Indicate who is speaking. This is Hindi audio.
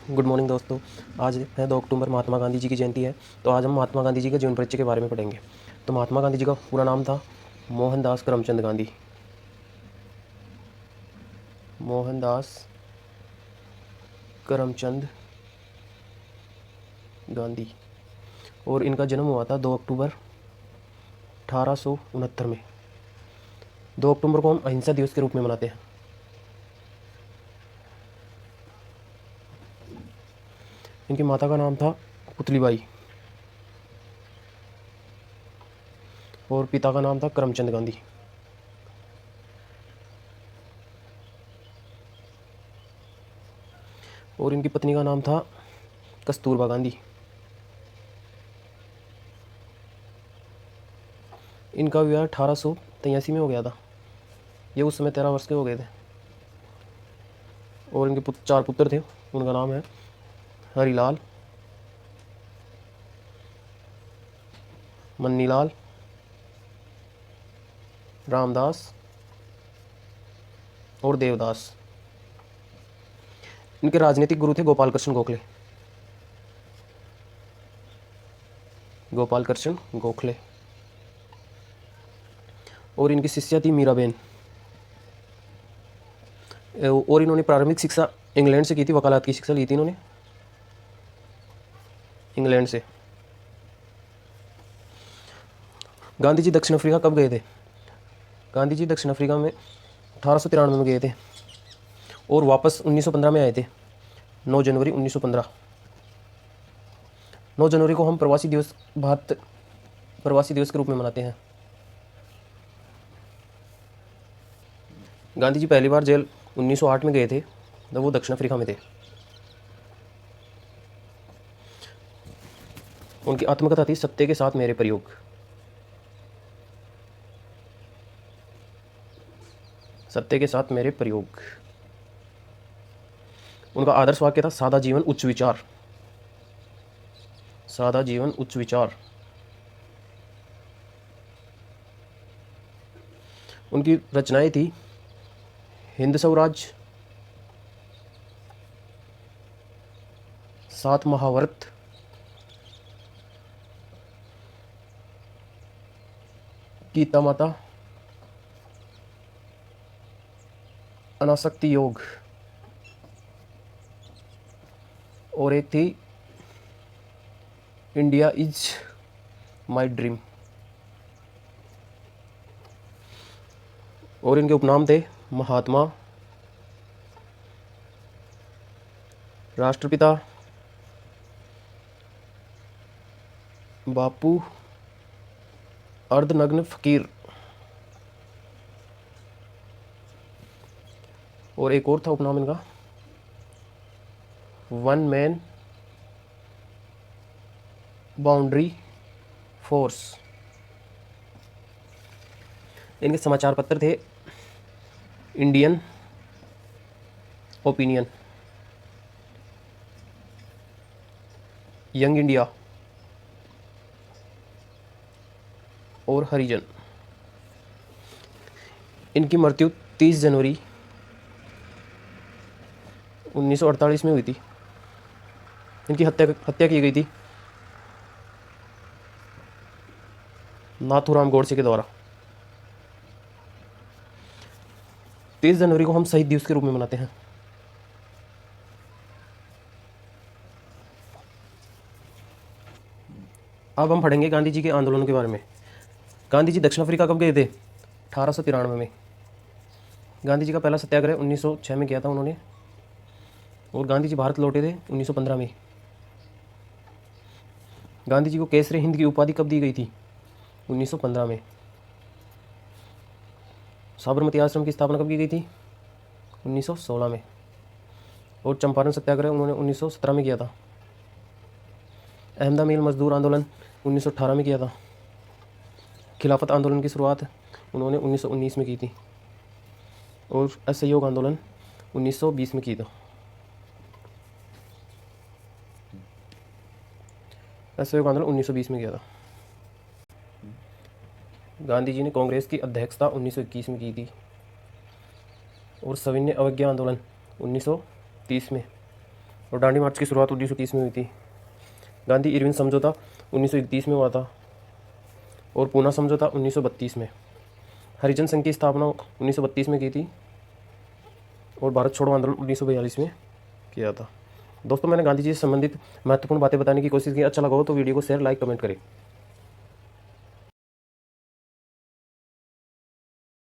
Speaker 1: गुड मॉर्निंग दोस्तों। आज है 2 अक्टूबर, महात्मा गांधी जी की जयंती है। तो आज हम महात्मा गांधी जी के जीवन परिचय के बारे में पढ़ेंगे। तो महात्मा गांधी जी का पूरा नाम था मोहनदास करमचंद गांधी। मोहनदास करमचंद गांधी। और इनका जन्म हुआ था 2 अक्टूबर 1869 में। 2 अक्टूबर को हम अहिंसा दिवस के रूप में मनाते हैं। इनकी माता का नाम था पुतलीबाई और पिता का नाम था करमचंद गांधी। और इनकी पत्नी का नाम था कस्तूरबा गांधी। इनका विवाह 1883 में हो गया था। ये उस समय 13 वर्ष के हो गए थे। और इनके 4 पुत्र थे। उनका नाम है हरिलाल, मन्नीलाल, रामदास और देवदास। इनके राजनीतिक गुरु थे गोपाल कृष्ण गोखले। गोपाल कृष्ण गोखले। और इनकी शिष्या थी मीराबेन। और इन्होंने प्रारंभिक शिक्षा इंग्लैंड से की थी। वकालत की शिक्षा ली थी इन्होंने इंग्लैंड से। गांधी जी दक्षिण अफ्रीका कब गए थे? गांधी जी दक्षिण अफ्रीका में 1893 में गए थे और वापस 1915 में आए थे। 9 जनवरी 1915। 9 जनवरी को हम भारत प्रवासी दिवस के रूप में मनाते हैं। गांधी जी पहली बार जेल 1908 में गए थे जब वो दक्षिण अफ्रीका में थे। उनकी आत्मकथा थी सत्य के साथ मेरे प्रयोग। सत्य के साथ मेरे प्रयोग। उनका आदर्श वाक्य था सादा जीवन उच्च विचार। सादा जीवन उच्च विचार। उनकी रचनाएं थी हिंद स्वराज, 7 महाव्रत, गीता माता, अनासक्ति योग और एक थी इंडिया इज माई ड्रीम। और इनके उपनाम थे महात्मा, राष्ट्रपिता, बापू, अर्धनग्न फकीर। और एक और था उपनाम इनका, वन मैन बाउंड्री फोर्स। इनके समाचार पत्र थे इंडियन ओपिनियन, यंग इंडिया और हरिजन। इनकी मृत्यु 30 जनवरी 1948 में हुई थी। इनकी हत्या की गई थी नाथूराम गोडसे के द्वारा। 30 जनवरी को हम शहीद दिवस के रूप में मनाते हैं। अब हम पढ़ेंगे गांधी जी के आंदोलनों के बारे में। गांधी जी दक्षिण अफ्रीका कब गए थे? 1893 में। गांधी जी का पहला सत्याग्रह 1906 में किया था उन्होंने। और गांधी जी भारत लौटे थे 1915 में। गांधी जी को केसरी हिंद की उपाधि कब दी गई थी? 1915 में। साबरमती आश्रम की स्थापना कब की गई थी? 1916 में। और चंपारण सत्याग्रह उन्होंने 1917 में किया था। अहमदा मिल मजदूर आंदोलन 1918 में किया था। खिलाफत आंदोलन की शुरुआत उन्होंने 1919 में की थी। और असहयोग आंदोलन 1920 में की था। असहयोग आंदोलन 1920 में किया था। गांधी जी ने कांग्रेस की अध्यक्षता 1921 में की थी। और सविनय अवज्ञा आंदोलन 1930 में। और दांडी मार्च की शुरुआत 1930 में हुई थी। गांधी इरविन समझौता 1931 में हुआ था और पूना समझौता 1932 में। हरिजन संघ की स्थापना 1932 में की थी और भारत छोड़ो आंदोलन 1942 में किया था। दोस्तों, मैंने गांधी जी से संबंधित महत्वपूर्ण बातें बताने की कोशिश की। अच्छा लगा हो तो वीडियो को शेयर, लाइक, कमेंट करें।